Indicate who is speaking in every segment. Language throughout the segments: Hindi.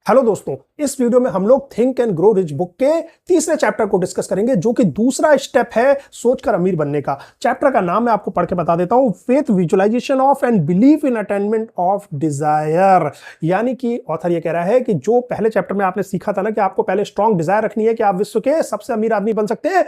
Speaker 1: हेलो दोस्तों, इस वीडियो में हम लोग think and grow rich book के तीसरे चैप्टर को डिस्कस करेंगे, जो कि दूसरा स्टेप है सोचकर अमीर बनने का। चैप्टर का नाम मैं आपको पढ़ के बता देता हूं, faith, visualisation of and belief in attainment of desire. यानी कि ऑथर ये कह रहा है कि जो पहले चैप्टर में आपने सीखा था ना कि आपको पहले स्ट्रॉन्ग डिजायर रखनी है कि आप विश्व के सबसे अमीर आदमी बन सकते हैं,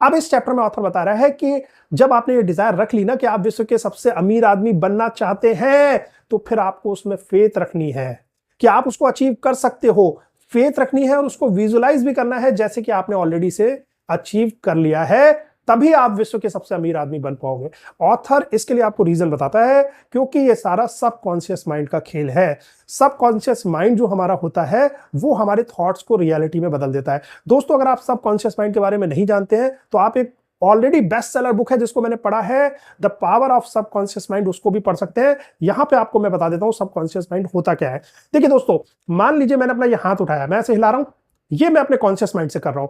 Speaker 1: अब इस चैप्टर में ऑथर बता रहा है कि जब आपने ये डिजायर रख ली ना कि आप विश्व के सबसे अमीर आदमी बनना चाहते हैं, तो फिर आपको उसमें फेथ रखनी है कि आप उसको अचीव कर सकते हो। फेथ रखनी है और उसको विजुअलाइज भी करना है जैसे कि आपने ऑलरेडी से अचीव कर लिया है, तभी आप विश्व के सबसे अमीर आदमी बन पाओगे। ऑथर इसके लिए आपको रीजन बताता है क्योंकि ये सारा सबकॉन्शियस माइंड का खेल है। सबकॉन्शियस माइंड जो हमारा होता है वो हमारे थॉट्स को रियलिटी में बदल देता है। दोस्तों, अगर आप सबकॉन्शियस माइंड के बारे में नहीं जानते हैं तो आप एक ऑलरेडी बेस्ट सेलर बुक है जिसको मैंने पढ़ा है, the power of subconscious mind, उसको भी पढ़ सकते हैं। यहां पे आपको मैं बता देता हूं सबकॉन्शियस माइंड होता क्या है। देखिए दोस्तों, मान लीजिए मैंने अपना ये हाथ उठाया, मैं ऐसे हिला रहा हूं, ये मैं अपने कॉन्शियस माइंड से कर रहा हूं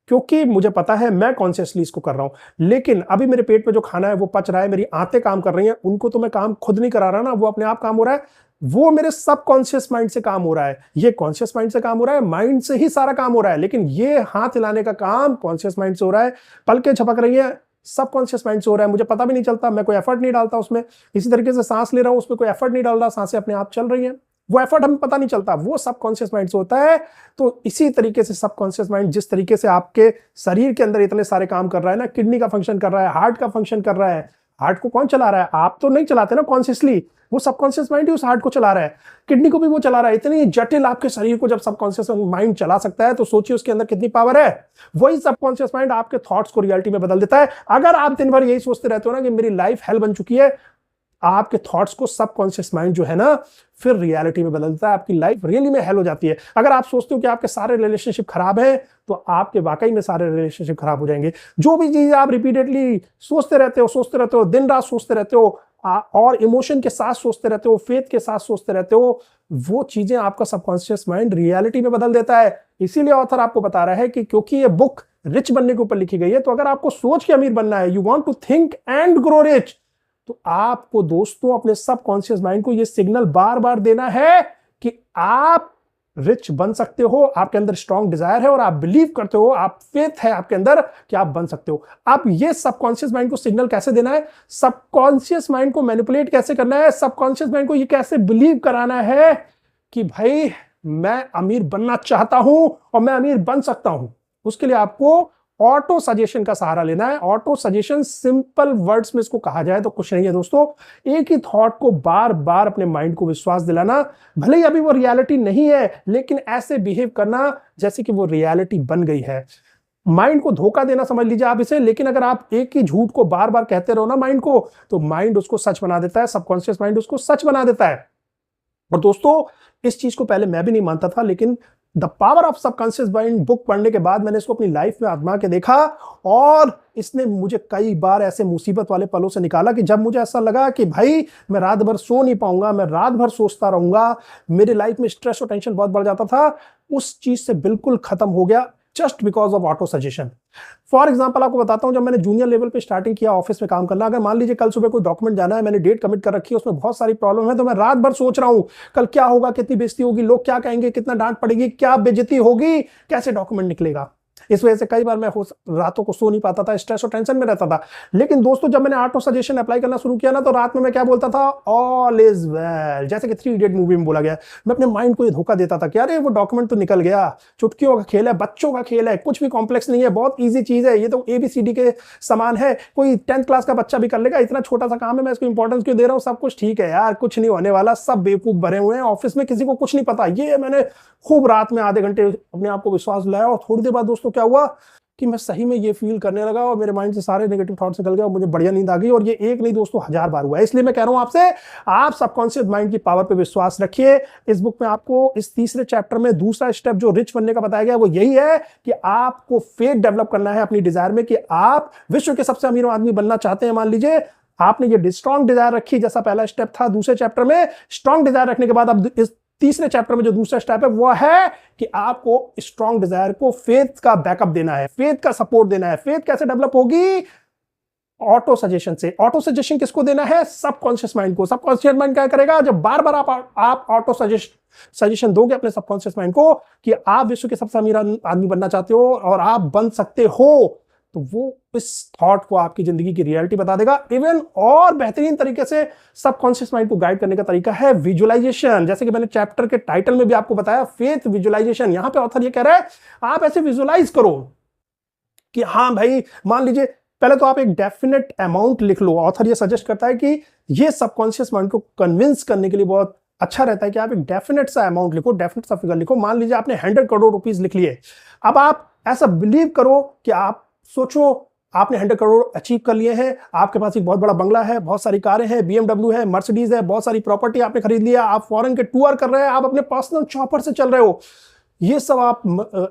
Speaker 1: क्योंकि मुझे पता है मैं कॉन्शियसली इसको कर रहा हूं। लेकिन अभी मेरे पेट में जो खाना है वो पच रहा है, मेरी आंतें काम कर रही हैं, उनको तो मैं काम खुद नहीं करा रहा ना, वो अपने आप काम हो रहा है, वो मेरे सबकॉन्शियस माइंड से काम हो रहा है। ये कॉन्शियस माइंड से काम हो रहा है, माइंड से ही सारा काम हो रहा है, लेकिन ये हाथ हिलाने का काम कॉन्शियस माइंड से हो रहा है। पलकें झपक रही है, सबकॉन्शियस माइंड से हो रहा है, मुझे पता भी नहीं चलता, मैं कोई एफर्ट नहीं डालता उसमें। इसी तरीके से सांस ले रहा हूं, उसमें कोई एफर्ट नहीं डाल रहा, सांसें अपने आप चल रही हैं, वो एफर्ट हमें पता नहीं चलता, वो सबकॉन्शियस माइंड से होता है। तो इसी तरीके से सबकॉन्शियस माइंड जिस तरीके से आपके शरीर के अंदर इतने सारे काम कर रहा है ना, किडनी का फंक्शन कर रहा है, हार्ट का फंक्शन कर रहा है। हार्ट को कौन चला रहा है? आप तो नहीं चलाते ना कॉन्शियसली, वो सबकॉन्शियस माइंड ही उस हार्ट को चला रहा है। किडनी को भी वो चला रहा है। इतनी जटिल आपके शरीर को जब सबकॉन्शियस माइंड चला सकता है तो सोचिए उसके अंदर कितनी पावर है। वही सबकॉन्शियस माइंड आपके थॉट्स को रियलिटी में बदल देता है। अगर आप दिन भर यही सोचते रहते हो ना कि मेरी लाइफ हेल बन चुकी है, आपके थॉट्स को सबकॉन्शियस माइंड जो है ना फिर रियलिटी में बदल देता है, आपकी लाइफ रियली में हेल हो जाती है। अगर आप सोचते हो कि आपके सारे रिलेशनशिप खराब हैं तो आपके वाकई में सारे रिलेशनशिप खराब हो जाएंगे। जो भी चीज आप रिपीटेडली सोचते रहते हो, दिन रात सोचते रहते हो, और इमोशन के साथ सोचते रहते हो, फेथ के साथ सोचते रहते हो, वो चीजें आपका सबकॉन्शियस माइंड रियलिटी में बदल देता है। इसीलिए ऑथर आपको बता रहा है कि क्योंकि ये बुक रिच बनने के ऊपर लिखी गई है, तो अगर आपको सोच के अमीर बनना है, you want to think and grow rich, तो आपको दोस्तों अपने सबकॉन्शियस माइंड को यह सिग्नल बार बार देना है कि आप रिच बन सकते हो। आपके अंदर स्ट्रॉन्ग डिजायर है और आप बिलीव करते हो, आप फेथ है आपके अंदर कि आप बन सकते हो। अब ये सबकॉन्शियस माइंड को सिग्नल कैसे देना है, सबकॉन्शियस माइंड को मैनिपुलेट कैसे करना है, सबकॉन्शियस माइंड को ये कैसे बिलीव कराना है कि भाई मैं अमीर बनना चाहता हूं और मैं अमीर बन सकता हूं। उसके लिए आपको ऑटो सजेशन का सहारा लेना है। ऑटो सजेशन सिंपल वर्ड्स में इसको कहा जाए तो कुछ नहीं है दोस्तों, एक ही थॉट को बार बार अपने माइंड को विश्वास दिलाना, भले ही अभी वो रियलिटी नहीं है, लेकिन ऐसे बिहेव करना जैसे कि वो रियलिटी बन गई है। माइंड को धोखा देना समझ लीजिए आप इसे, लेकिन अगर आप एक ही झूठ को बार बार कहते रहो ना माइंड को, तो माइंड उसको सच बना देता है, सबकॉन्शियस माइंड उसको सच बना देता है। और दोस्तों, इस चीज को पहले मैं भी नहीं मानता था, लेकिन the power of subconscious mind book पढ़ने के बाद मैंने इसको अपनी लाइफ में आजमा के देखा और इसने मुझे कई बार ऐसे मुसीबत वाले पलों से निकाला कि जब मुझे ऐसा लगा कि भाई मैं रात भर सो नहीं पाऊंगा, मैं रात भर सोचता रहूंगा, मेरी लाइफ में स्ट्रेस और टेंशन बहुत बढ़ जाता था, उस चीज से बिल्कुल खत्म हो गया just because of auto suggestion. For example आपको बताता हूं, जब मैंने जूनियर लेवल पे स्टार्टिंग किया ऑफिस में काम करना, अगर मान लीजिए कल सुबह कोई डॉक्यूमेंट जाना है, मैंने डेट कमिट कर रखी है, उसमें बहुत सारी प्रॉब्लम है, तो मैं रात भर सोच रहा हूं कल क्या होगा, कितनी बेइज्जती होगी, लोग क्या कहेंगे, कितना डांट पड़ेगी, क्या बेइज्जती होगी, कैसे डॉक्यूमेंट निकलेगा। इस वजह से कई बार मैं रातों को सो नहीं पाता था, स्ट्रेस और टेंशन में रहता था। लेकिन दोस्तों, जब मैंने ऑटो सजेशन अप्लाई करना शुरू किया ना, तो रात में मैं क्या बोलता था, ऑल इज वेल, जैसे कि 3 इडियट मूवी में बोला गया। मैं अपने माइंड को ये धोखा देता था कि अरे वो डॉक्यूमेंट तो निकल गया, चुटकियों का खेल है, बच्चों का खेल है, कुछ भी कॉम्प्लेक्स नहीं है, बहुत ईजी चीज है, ये तो ABCD के समान है, कोई 10th क्लास का बच्चा भी कर लेगा, इतना छोटा सा काम है, मैं इसको इंपॉर्टेंस क्यों दे रहा हूँ, सब कुछ ठीक है यार, कुछ नहीं होने वाला, सब बेवकूफ भरे हुए हैं, ऑफिस में किसी को कुछ नहीं पता। ये मैंने खूब रात में आधे घंटे अपने आप को विश्वास दिलाया, और थोड़ी देर बाद दोस्तों क्या हुआ कि मैं सही में ये फील करने लगा और मेरे माइंड से सारे नेगेटिव थॉट्स निकल गए और मुझे बढ़िया नींद आ गई। और ये एक नहीं दोस्तों, 1000 बार हुआ है। इसलिए मैं कह रहा हूं आपसे, आप सबकॉन्शियस माइंड की पावर पे विश्वास रखिए। इस बुक में आपको इस तीसरे चैप्टर में दूसरा स्टेप जो रिच बनने का बताया गया वो यही है कि आपको फेथ डेवलप करना है अपनी डिजायर में कि आप विश्व के सबसे अमीर आदमी बनना चाहते हैं। मान लीजिए आपने ये स्ट्रॉन्ग डिजायर रखी, जैसा पहला स्टेप था दूसरे चैप्टर में, स्ट्रॉन्ग डिजायर रखने के बाद अब इस तीसरे चैप्टर में जो दूसरा स्टेप है वो है कि आपको स्ट्रॉन्ग डिजायर को फेथ का बैकअप देना है, फेथ का सपोर्ट देना है। फेथ कैसे डेवलप होगी? ऑटो सजेशन से। ऑटो सजेशन किसको देना है? सबकॉन्शियस माइंड को। सबकॉन्शियस माइंड क्या करेगा? जब बार बार आप ऑटो सजेशन दोगे अपने सबकॉन्शियस माइंड को कि आप विश्व के सबसे अमीर आदमी बनना चाहते हो और आप बन सकते हो, तो वो इस थॉट को आपकी जिंदगी की रियलिटी बता देगा। इवन और बेहतरीन तरीके से सबकॉन्शियस माइंड को गाइड करने का तरीका है विजुअलाइजेशन। जैसे कि मैंने चैप्टर के टाइटल में भी आपको बताया, फेथ विजुअलाइजेशन। यहां पे ऑथर ये कह रहा है आप ऐसे विजुअलाइज करो कि हाँ भाई, मान लीजिए पहले तो आप एक डेफिनेट अमाउंट लिख लो। ऑथर ये सजेस्ट करता है कि ये सबकॉन्शियस माइंड को कन्विंस करने के लिए बहुत अच्छा रहता है कि आप एक डेफिनेट सा अमाउंट लिखो, डेफिनेट सा फिगर लिखो। मान लीजिए आपने 100 करोड़ रुपीस लिख लिए। अब आप ऐसा बिलीव करो कि आप सोचो आपने 100 करोड़ अचीव कर लिए हैं, आपके पास एक बहुत बड़ा बंगला है, बहुत सारी कारें हैं, BMW है, मर्सिडीज है, बहुत सारी प्रॉपर्टी आपने खरीद लिया, आप फॉरेन के टूर कर रहे हैं, आप अपने पर्सनल चॉपर से चल रहे हो। ये सब आप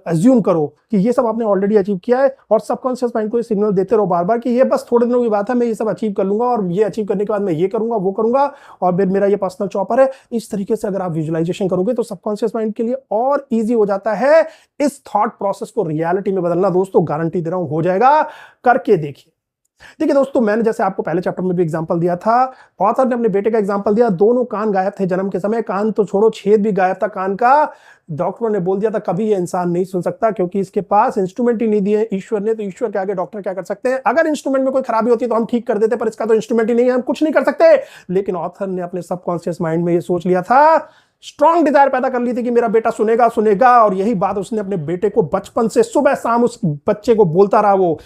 Speaker 1: अज्यूम करो कि ये सब आपने ऑलरेडी अचीव किया है और सबकॉन्शियस माइंड को ये सिग्नल देते रहो बार बार कि ये बस थोड़े दिनों की बात है, मैं ये सब अचीव कर लूंगा और ये अचीव करने के बाद मैं ये करूंगा, वो करूंगा और फिर मेरा ये पर्सनल चॉपर है। इस तरीके से अगर आप विजुअलाइजेशन करोगे तो सबकॉन्शियस माइंड के लिए और ईजी हो जाता है इस थॉट प्रोसेस को रियलिटी में बदलना। दोस्तों गारंटी दे रहा हूं, हो जाएगा, करके देखिए। देखिए दोस्तों, मैंने जैसे आपको पहले चैप्टर में भी एग्जांपल दिया था, ऑथर ने अपने बेटे का एग्जांपल दिया। दोनों कान गायब थे जन्म के समय, कान तो छोड़ो छेद भी गायब था कान का। डॉक्टरों ने बोल दिया था कभी ये इंसान नहीं सुन सकता क्योंकि इसके पास इंस्ट्रूमेंट ही नहीं दिए ईश्वर ने। तो ईश्वर के आगे डॉक्टर क्या कर सकते हैं? अगर इंस्ट्रूमेंट में कोई खराबी होती है तो हम ठीक कर देते, पर इसका तो इंस्ट्रूमेंट ही नहीं है, हम कुछ नहीं कर सकते। लेकिन ऑथर ने अपने सबकॉन्शियस माइंड में ये सोच लिया था, स्ट्रॉन्ग डिजायर पैदा कर ली थी कि मेरा बेटा सुनेगा सुनेगा। और यही बात उसने अपने बेटे को बचपन से सुबह शाम उस बच्चे को बोलता रहा। वो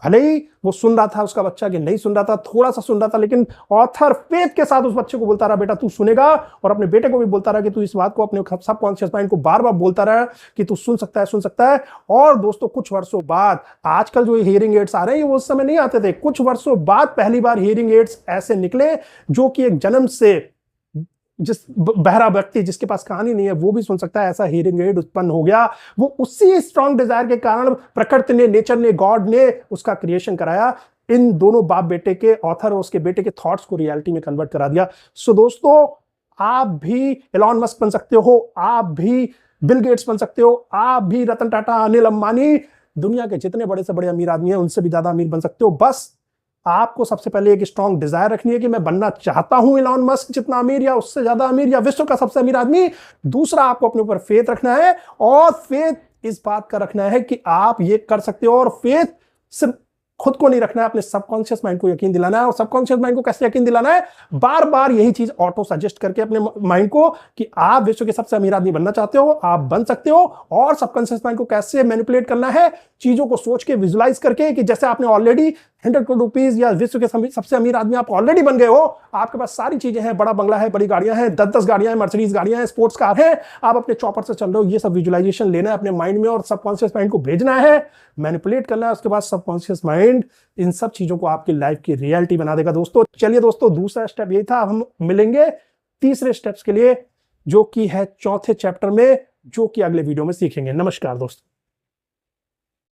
Speaker 1: भले ही वो सुन रहा था उसका बच्चा कि नहीं सुन रहा था, थोड़ा सा सुन रहा था, लेकिन ऑथर फेथ के साथ उस बच्चे को बोलता रहा बेटा तू सुनेगा, और अपने बेटे को भी बोलता रहा कि तू इस बात को अपने सबकॉन्शियस माइंड को बार बार बोलता रहा कि तू सुन सकता है, सुन सकता है। और दोस्तों कुछ वर्षों बाद, आजकल जो हियरिंग एड्स आ रहे हैं ये वो उस समय नहीं आते थे, कुछ वर्षों बाद पहली बार हियरिंग एड्स ऐसे निकले जो कि एक जन्म से जिस बहरा व्यक्ति जिसके पास कहानी नहीं है वो भी सुन सकता है, ऐसा हियरिंग एड उत्पन्न हो गया। वो उसी स्ट्रॉन्ग डिजायर के कारण प्रकृति ने, नेचर ने, गॉड ने उसका क्रिएशन कराया। इन दोनों बाप बेटे के, ऑथर और उसके बेटे के थॉट्स को रियलिटी में कन्वर्ट करा दिया। सो दोस्तों, आप भी एलॉन मस्क बन सकते हो, आप भी बिल गेट्स बन सकते हो, आप भी रतन टाटा, अनिल अंबानी, दुनिया के जितने बड़े से बड़े अमीर आदमी हैं उनसे भी ज्यादा अमीर बन सकते हो। बस आपको सबसे पहले एक स्ट्रॉन्ग डिजायर रखनी है कि मैं बनना चाहता हूं एलॉन मस्क जितना अमीर या उससे ज्यादा अमीर या विश्व का सबसे अमीर आदमी। दूसरा, आपको अपने ऊपर फेथ रखना है, और फेथ इस बात का रखना है कि आप ये कर सकते हो। और फेथ सिर्फ खुद को नहीं रखना है, अपने सबकॉन्शियस माइंड को यकीन दिलाना है। और सबकॉन्शियस माइंड को कैसे यकीन दिलाना है? बार बार यही चीज ऑटो सजेस्ट करके अपने माइंड को कि आप विश्व के सबसे अमीर आदमी बनना चाहते हो, आप बन सकते हो। और सबकॉन्शियस माइंड को कैसे मैनिपुलेट करना है? चीजों को सोच के, विजुलाइज करके कि जैसे आपने ऑलरेडी 100 करोड़ रुपीस या विश्व के सबसे अमीर आदमी आप ऑलरेडी बन गए हो, आपके पास सारी चीजें हैं, बड़ा बंगला है, बड़ी गाड़ियां हैं, 10-10 गाड़ियां हैं, मर्सिडीज गाड़ियां हैं, स्पोर्ट्स कार है, आप अपने चॉपर से चल रहे हो। ये सब विजुलाइजेशन लेना है अपने माइंड में और सबकॉन्शियस माइंड को भेजना है, मैनिपुलेट करना है। उसके बाद सबकॉन्शियस माइंड इन सब चीजों को आपकी लाइफ की रियलिटी बना देगा। दोस्तों चलिए दोस्तों, दूसरा स्टेप यही था। हम मिलेंगे तीसरे स्टेप्स के लिए, जो कि है चौथे चैप्टर में, जो कि अगले वीडियो में सीखेंगे। नमस्कार दोस्तों।